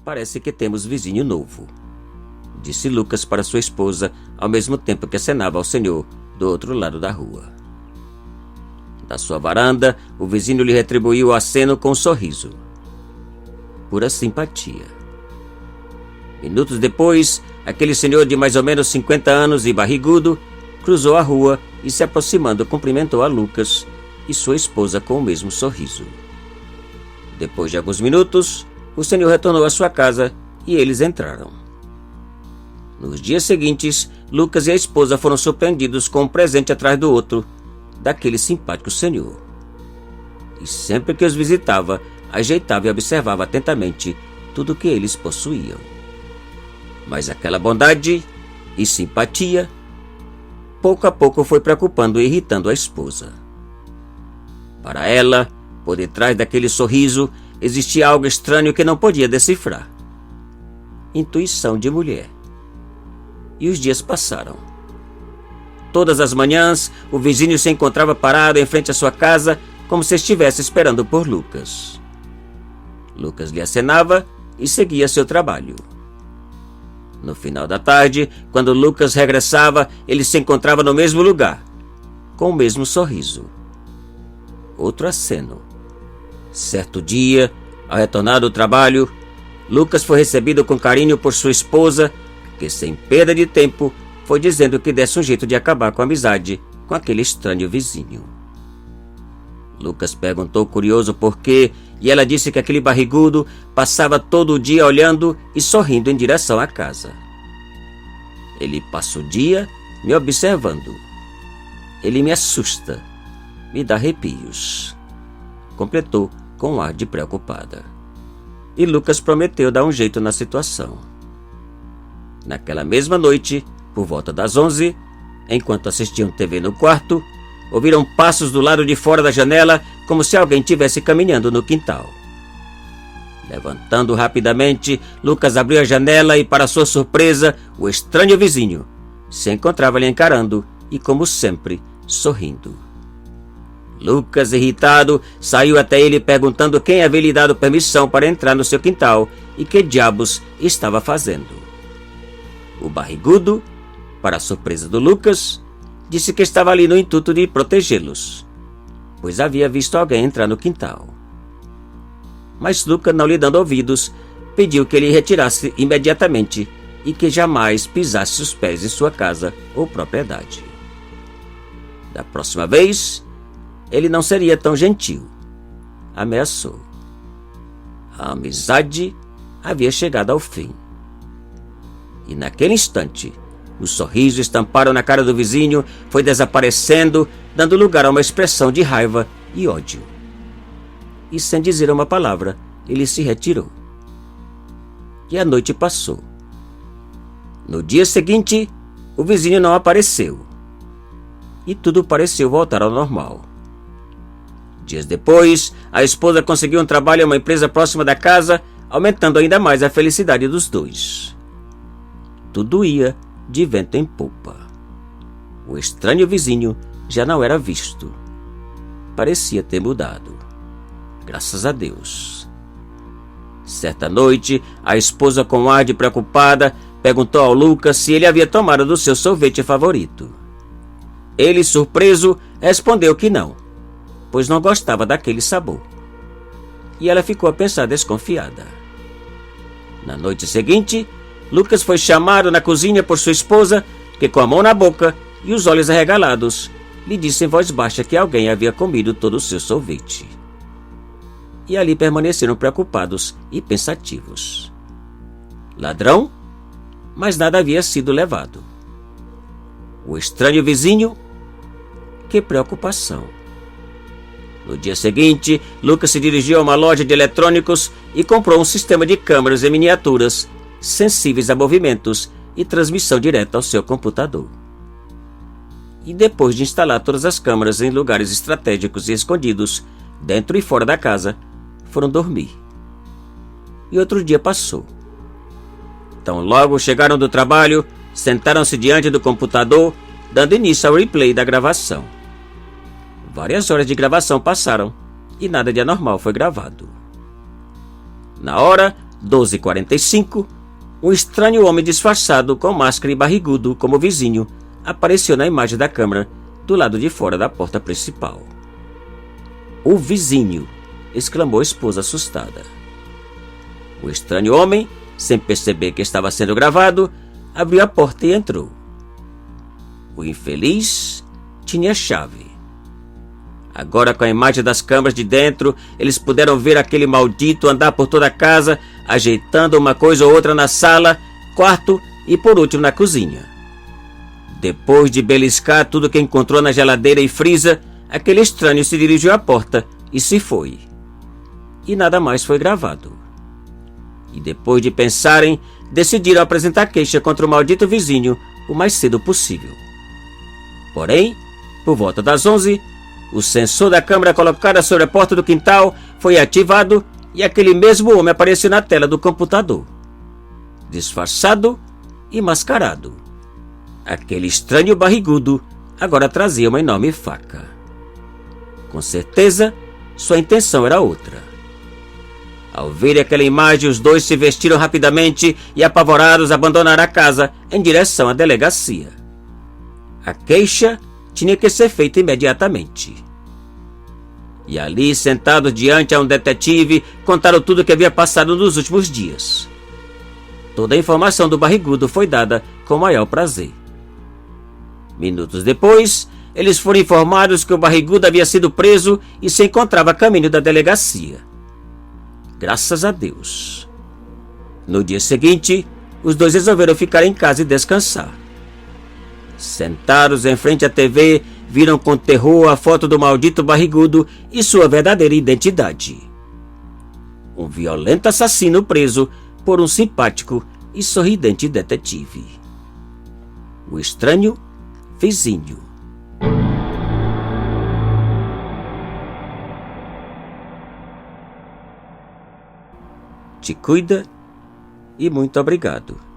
Parece que temos vizinho novo, disse Lucas para sua esposa, ao mesmo tempo que acenava ao senhor do outro lado da rua. Da sua varanda, o vizinho lhe retribuiu o aceno com um sorriso. Pura simpatia. Minutos depois, aquele senhor de mais ou menos 50 anos e barrigudo cruzou a rua e, se aproximando, cumprimentou a Lucas e sua esposa com o mesmo sorriso. Depois de alguns minutos, o senhor retornou à sua casa e eles entraram. Nos dias seguintes, Lucas e a esposa foram surpreendidos com um presente atrás do outro daquele simpático senhor. E sempre que os visitava, ajeitava e observava atentamente tudo o que eles possuíam. Mas aquela bondade e simpatia, pouco a pouco foi preocupando e irritando a esposa. Para ela, por detrás daquele sorriso, existia algo estranho que não podia decifrar. Intuição de mulher. E os dias passaram. Todas as manhãs, o vizinho se encontrava parado em frente à sua casa, como se estivesse esperando por Lucas. Lucas lhe acenava e seguia seu trabalho. No final da tarde, quando Lucas regressava, ele se encontrava no mesmo lugar, com o mesmo sorriso. Outro aceno. Certo dia, ao retornar do trabalho, Lucas foi recebido com carinho por sua esposa, que, sem perda de tempo, foi dizendo que desse um jeito de acabar com a amizade com aquele estranho vizinho. Lucas perguntou curioso por quê, e ela disse que aquele barrigudo passava todo o dia olhando e sorrindo em direção à casa. Ele passa o dia me observando. Ele me assusta, me dá arrepios, completou com um ar de preocupada. E Lucas prometeu dar um jeito na situação. Naquela mesma noite, por volta das 11, enquanto assistiam TV no quarto, ouviram passos do lado de fora da janela, como se alguém estivesse caminhando no quintal. Levantando rapidamente, Lucas abriu a janela e, para sua surpresa, o estranho vizinho se encontrava lhe encarando e, como sempre, sorrindo. Lucas, irritado, saiu até ele perguntando quem havia lhe dado permissão para entrar no seu quintal e que diabos estava fazendo. O barrigudo, para a surpresa do Lucas, disse que estava ali no intuito de protegê-los, pois havia visto alguém entrar no quintal. Mas Lucas, não lhe dando ouvidos, pediu que ele retirasse imediatamente e que jamais pisasse os pés em sua casa ou propriedade. Da próxima vez, ele não seria tão gentil. Ameaçou. A amizade havia chegado ao fim. E naquele instante, o sorriso estampado na cara do vizinho foi desaparecendo, dando lugar a uma expressão de raiva e ódio. E sem dizer uma palavra, ele se retirou. E a noite passou. No dia seguinte, o vizinho não apareceu. E tudo pareceu voltar ao normal. Dias depois, a esposa conseguiu um trabalho em uma empresa próxima da casa, aumentando ainda mais a felicidade dos dois. Tudo ia de vento em popa. O estranho vizinho já não era visto. Parecia ter mudado. Graças a Deus. Certa noite, a esposa, com um ar de preocupada, perguntou ao Lucas se ele havia tomado do seu sorvete favorito. Ele, surpreso, respondeu que não, pois não gostava daquele sabor. E ela ficou a pensar desconfiada. Na noite seguinte, Lucas foi chamado na cozinha por sua esposa, que, com a mão na boca e os olhos arregalados, lhe disse em voz baixa que alguém havia comido todo o seu sorvete. E ali permaneceram preocupados e pensativos. Ladrão? Mas nada havia sido levado. O estranho vizinho? Que preocupação! No dia seguinte, Lucas se dirigiu a uma loja de eletrônicos e comprou um sistema de câmeras em miniaturas sensíveis a movimentos e transmissão direta ao seu computador. E depois de instalar todas as câmeras em lugares estratégicos e escondidos, dentro e fora da casa, foram dormir. E outro dia passou. Então logo chegaram do trabalho, sentaram-se diante do computador, dando início ao replay da gravação. Várias horas de gravação passaram e nada de anormal foi gravado. Na hora, 12h45, um estranho homem disfarçado com máscara e barrigudo como vizinho apareceu na imagem da câmera do lado de fora da porta principal. "O vizinho!" exclamou a esposa assustada. O estranho homem, sem perceber que estava sendo gravado, abriu a porta e entrou. O infeliz tinha a chave. Agora, com a imagem das câmeras de dentro, eles puderam ver aquele maldito andar por toda a casa, ajeitando uma coisa ou outra na sala, quarto e, por último, na cozinha. Depois de beliscar tudo que encontrou na geladeira e freezer, aquele estranho se dirigiu à porta e se foi. E nada mais foi gravado. E depois de pensarem, decidiram apresentar queixa contra o maldito vizinho o mais cedo possível. Porém, por volta das 11, o sensor da câmera colocada sobre a porta do quintal foi ativado e aquele mesmo homem apareceu na tela do computador, disfarçado e mascarado. Aquele estranho barrigudo agora trazia uma enorme faca. Com certeza, sua intenção era outra. Ao ver aquela imagem, os dois se vestiram rapidamente e, apavorados, abandonaram a casa em direção à delegacia. A queixa tinha que ser feita imediatamente. E ali, sentados diante a um detetive, contaram tudo o que havia passado nos últimos dias. Toda a informação do barrigudo foi dada com o maior prazer. Minutos depois, eles foram informados que o barrigudo havia sido preso e se encontrava a caminho da delegacia. Graças a Deus. No dia seguinte, os dois resolveram ficar em casa e descansar. Sentados em frente à TV, viram com terror a foto do maldito barrigudo e sua verdadeira identidade. Um violento assassino preso por um simpático e sorridente detetive. O estranho vizinho. Te cuida e muito obrigado.